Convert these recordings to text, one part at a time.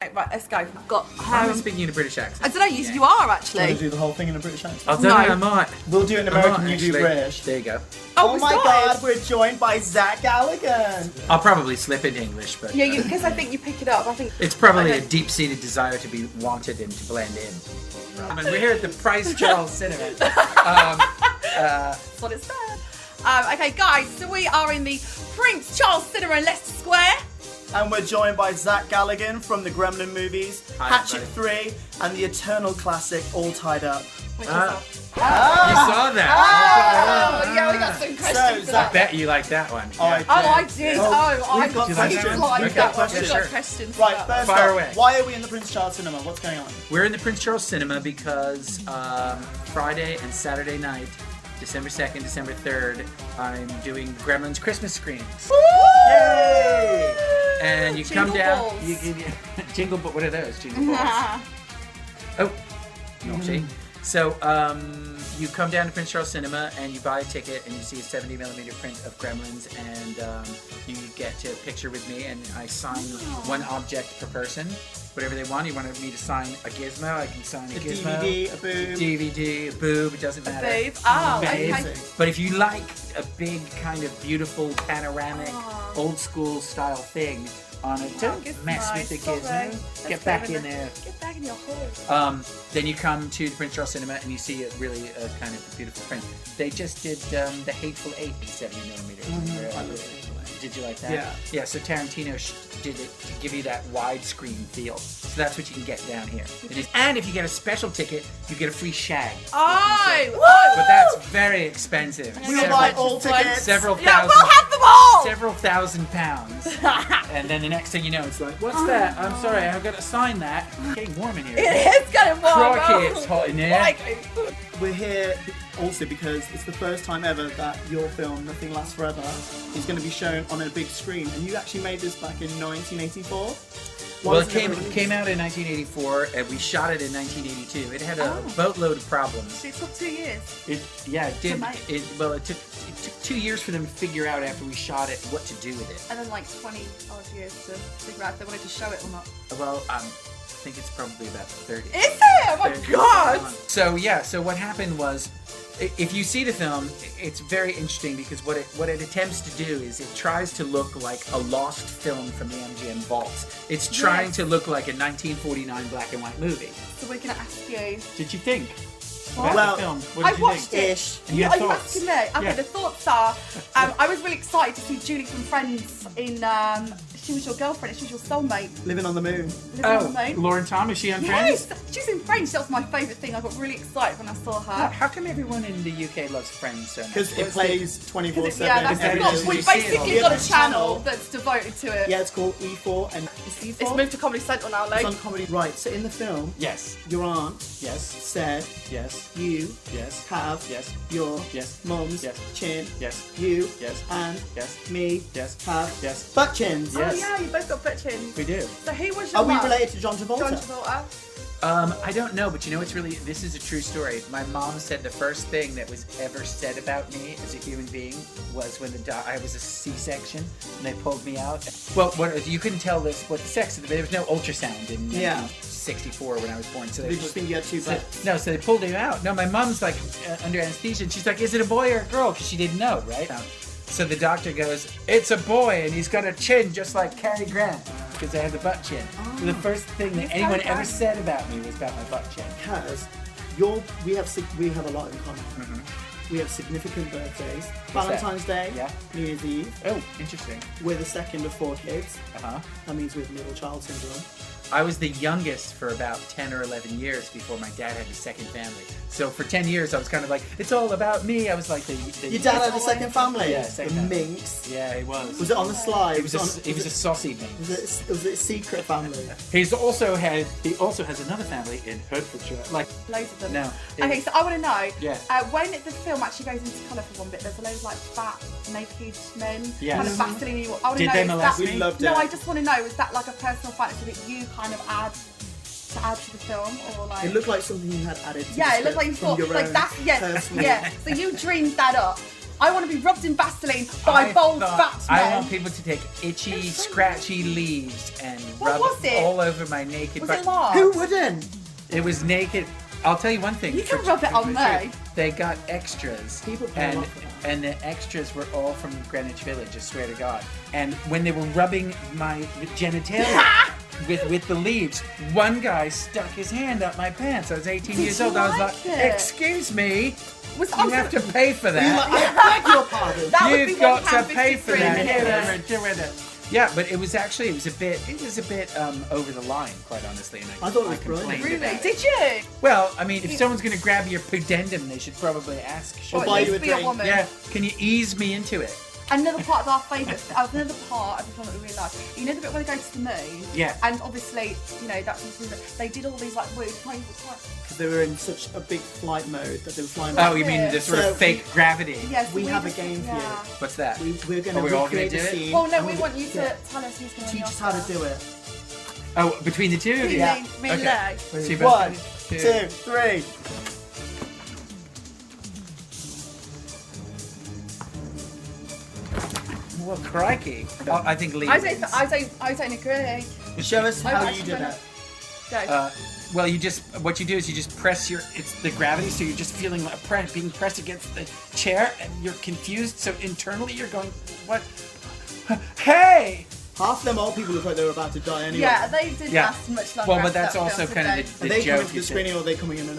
Right, let's go. We've got. I'm speaking in a British accent. I don't know. You are actually. Want to do the whole thing in a British accent? I don't know. I might. We'll do it in American. You do British. There you go. Oh my God, we're joined by Zach Galligan. I'll probably slip into English, but Yeah, because I think you pick it up. I think it's probably a deep-seated desire to be wanted and to blend in. I mean, we're here at the Price Charles Cinema. That's what it said. Okay, guys. So we are in the Prince Charles Cinema in Leicester Square. And we're joined by Zach Galligan from the Gremlin movies, Hi, Hatchet 3, and the eternal classic All Tied Up. Which You saw that? Oh, yeah, we got some questions. Zach, I bet you like that one. I did. We've got questions. Like We've got that one. questions. We've got questions. Right, first Fire up, away. why are we in the Prince Charles Cinema? What's going on? We're in the Prince Charles Cinema because Friday and Saturday night, December 2nd, December 3rd, I'm doing Gremlins Christmas screenings. Yay! And you Jingle come down, balls. you jingle, but what are those? Jingle balls. Oh, naughty. So you come down to Prince Charles Cinema and you buy a ticket and you see a 70mm print of Gremlins and you get to picture with me and I sign one object per person, whatever they want. You wanted me to sign a gizmo, I can sign a gizmo. DVD, a boob. DVD, a boob, it doesn't matter. Babe. Oh, Babe. okay. But if you like a big kind of beautiful panoramic old school style thing on it, don't mess with the gizmo. Get back in there. Get back in your hole. Then you come to the Prince Charles Cinema and you see a really kind of beautiful print. They just did The Hateful Eight in 70mm. I love it. Did you like that? Yeah. Yeah, so Tarantino did it to give you that widescreen feel. So that's what you can get down here. And if you get a special ticket, you get a free shag. Oh! But that's very expensive. We'll buy all tickets. Several Yeah, thousand. we'll have them all! Several £1,000s. And then the next thing you know, it's like, what's that? I'm sorry, I've got to sign that. It's getting warm in here. It is getting warm. Crikey, it's hot in here. We're here also because it's the first time ever that your film, Nothing Lasts Forever, is going to be shown on a big screen. And you actually made this back in 1984? Well, it came out in 1984, and we shot it in 1982. It had a boatload of problems. It took 2 years. It did. It took 2 years for them to figure out after we shot it what to do with it. And then like 20 odd years to figure out if they wanted to show it or not. Well, I think it's probably about 30. Is it? Oh my 30 God! So what happened was, if you see the film, it's very interesting because what it attempts to do is it tries to look like a lost film from the MGM vaults. It's trying to look like a 1949 black and white movie. So we're going to ask you. Did you think What? about the film? What I did you watched think? it. And you had Are you thoughts? asking me? Okay, Yeah. the thoughts are, I was really excited to see Julie from Friends in She Was Your Girlfriend, She Was Your Soulmate. Living on the Moon. Living on the Moon. Lauren Tom, is she on Friends? Yes, she's in Friends. That was my favourite thing. I got really excited when I saw her. How come everyone in the UK loves Friends so much? Because it plays 24/7. Yeah, that's every got, day. we've You see it basically on got a channel that's devoted to it. Yeah, it's called E4 and It's moved to Comedy Central now, It's like. on comedy. Right, so in the film, Yes. your aunt Yes. said Yes. you Yes. have Yes. your Yes. mum's Yes. chin. Yes. You Yes. and Yes. me Yes. have Yes. butt chins. Yes. Oh yeah, you both got butt chins. We do. So who was your Are we mum? related to John Travolta? John Travolta. I don't know, but you know, this is a true story. My mom said the first thing that was ever said about me as a human being was when I was a C-section and they pulled me out. Well, you couldn't tell what the sex, there was no ultrasound in 1964 when I was born. So They just think you had two butts. No, so they pulled him out. No, my mom's like under anesthesia and she's like, is it a boy or a girl? Because she didn't know, right? So the doctor goes, it's a boy and he's got a chin just like Cary Grant because I have the butt chin. So the first thing that anyone ever said about me was about my butt chin. Because we have a lot in common. We have significant birthdays. Valentine's Day, New Year's Eve. Oh, interesting. We're the second of 4 kids. Uh-huh. That means we have middle child syndrome. I was the youngest for about 10 or 11 years before my dad had his second family. So for 10 years, I was kind of like, it's all about me. I was like the Your dad had a second family? Yeah, second The family. Minx. Yeah, he was. Was it on the slide? It was a saucy minx. Was it a secret family? He also has another family in Hertfordshire. Like, Loads of them. no. Okay, so I want to know, Yeah. when the film actually goes into colour for one bit, there's a load of like fat, naked men, Yes. kind of Vaseline. I want to Did know, they is molest that, me? We loved No, it. I just want to know, is that like a personal fantasy that you kind of add to the film, or like? It looked like something you had added to Yeah, the it looked like you script thought, from your like own that's personal- yeah. So you dreamed that up. I want to be rubbed in Vaseline by bold fat men. I want people to take itchy, scratchy leaves and rub was it? all over my naked Was body. it large? Who wouldn't? It was naked. I'll tell you one thing. You can rub it on me. They got extras. People pay a and lot for that. and the extras were all from Greenwich Village, I swear to God. And when they were rubbing my genitalia with the leaves, one guy stuck his hand up my pants. I was 18 years old. I was like, excuse me, you have to pay for that. I beg your pardon. That would be You've got to £1.53 pay for that. minutes. Yeah, but it was a bit over the line, quite honestly. And I thought it was complained brilliant. Really? about it. Did you? Well, I mean, if someone's going to grab your pudendum, they should probably ask. Or Or buy at you a least be a drink. woman. Yeah, can you ease me into it? Another part of our favourite, another part of the film that we really like. You know the bit where they go to the moon? Yeah. And obviously, you know, that's something that they did all these like weird Because they were in such a big flight mode that they were flying. Oh, you mean the sort So of fake gravity? Yes, We have a game for you. What's that? We're going to we all gonna recreate do the it? scene. Well, no, and we we're want you to gonna tell us who's going to teach us how to do it. Oh, between the two of you? Yeah. Me and Okay. Leigh. So you both 1, do 2, 3. Well, crikey. Oh, I think Leigh I wins. don't agree. Show us I'm how you actually did gonna- it. Go. Well, what you do is you just press it's the gravity, so you're just feeling like being pressed against the chair, and you're confused, so internally you're going, what? Hey! Half them old people look like they were about to die anyway. Yeah, they didn't Yeah. last much longer. Well, but after that's that also film, kind did of Are the they coming joke. to the screening or are they coming in an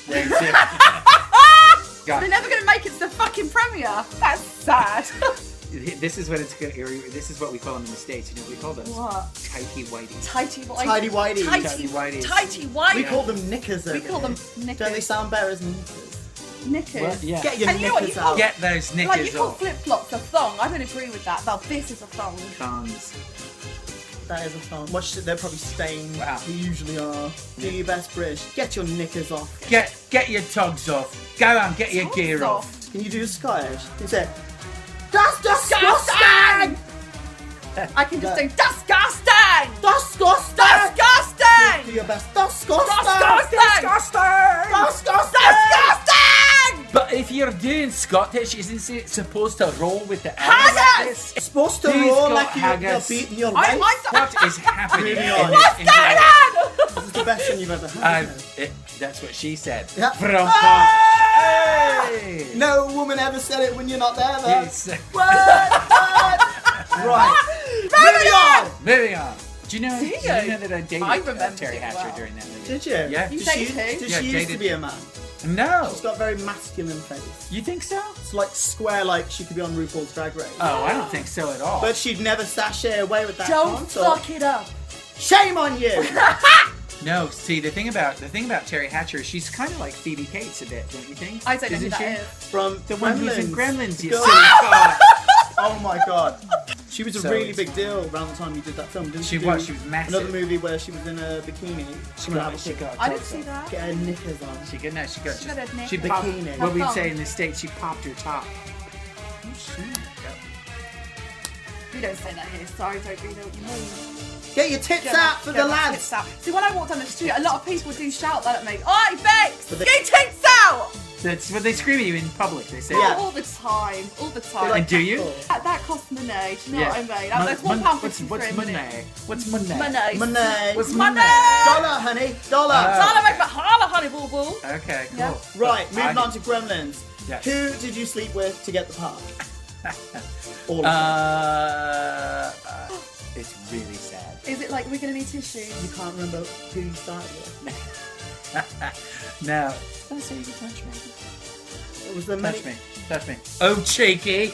they? Got They're it. never going to make it to the fucking premiere. That's sad. This is what this is what we call them in the States. You know what we call those? What? Tighty whitey. Tighty whitey. Tidy whitey. Tighty whities. Tighty whitey. We call them knickers. We over call them here. knickers. Don't they sound better as knickers? Knickers. Well, yeah. Get your And you know what, knickers you out. Get those Like knickers you call off. flip-flops a thong. I don't agree with that. Well, this is a thong. Cons. That is a thong. Watch, they're probably stained. Wow. They usually are. Do your best, British. Get your knickers off. Get your togs off. Go on, get your Togs gear off. off. Can you do a Scottish? You say, that's disgusting! I can just do disgusting. Disgusting! Do Disgusting. your best. Disgusting! Disgusting. Disgusting! Disgusting. But if you're doing Scottish, isn't it supposed to roll with the L? Haggis. It's supposed to Who's roll got like you're haggis? beating your I wife. What is happening? Moving on. What's going on? This is the best thing you've ever had. isn't it? That's what she said. Yeah. From Hey! No woman ever said it when you're not there, though. Yes. Right. Moving on! Moving on. Do you know Did that I dated I remember Terry it Hatcher well. during that movie? Did you? Yeah. You Did dated she, who? did Yeah, she used to dated- be a man? No. She's got a very masculine face. You think so? It's like square, like she could be on RuPaul's Drag Race. Oh, I don't think so at all. But she'd never sashay away with that Don't console. fuck it up. Shame on you! no, see the thing about Terry Hatcher, she's kind of like Phoebe Cates a bit, don't you think? I don't know who Isn't that she? is. From The one who's in Gremlins, you Girl. silly god. Oh my god. She was a So really it's- big deal around the time you did that film, didn't She she? was. She was massive. Another movie where she was in a bikini. She got. I didn't see that. Get her knickers on. She got. No, she got. She got her knickers. She popped. Bikini. What we'd How say come? in the States, she popped her top. We don't say that here, so I don't really know what you mean. Get your tits Get out for get the my lads! tits out. See, when I walk down the street, a lot of people do shout that at me. Oi, Bex! But they- Get your tits out! That's what they scream at you in public. They say. Yeah. All the time. All the time. They're And do you? That costs money. Do you know what I mean? That's Mon- £1.50 What's for a money? minute. What's money? Money. Money! What's Money! Dollar, honey! Dollar! Dollar make my holla, honey boo boo. Okay, cool. Yeah. Right, But I moving on to Gremlins. Yes. Who did you sleep with to get the part? All of them. It's really sad. Is it like we're gonna need tissues? You can't remember who you started with. Now, don't say you can touch me. It was the many... Touch me. Oh, cheeky.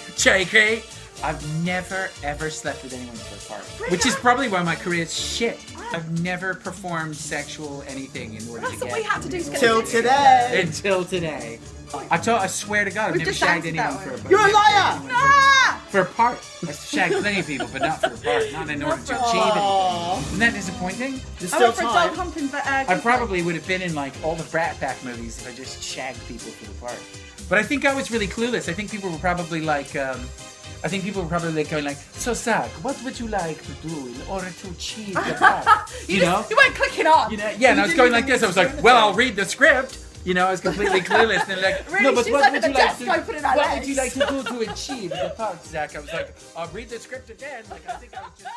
I've never ever slept with anyone for a part, which is probably why my career is shit. I've never performed sexual anything in order That's to what get we had to do to get Till the today! until today. I swear to God, I've We've never just shagged answered anyone that for a one. part. You're a liar! Ah! For a part. I've shagged plenty of people, but not for a part. Not in order to for- achieve anything. Aww. Isn't that disappointing? There's I still went for a time. dog humping, but I probably would have been in like all the Brat Pack movies if I just shagged people for the part. But I think I was really clueless. I think people were probably like, going like, so Zach, what would you like to do in order to achieve the part? You know? You weren't clicking on. You know? Yeah, and I was going like this. I was like, well, I'll read the script. You know, I was completely clueless. And they're like, Really, no, but she's what under would the you like desk to? opening her What would you like legs. to do to achieve the part, Zach? I was like, I'll read the script again. Like, I think I was just.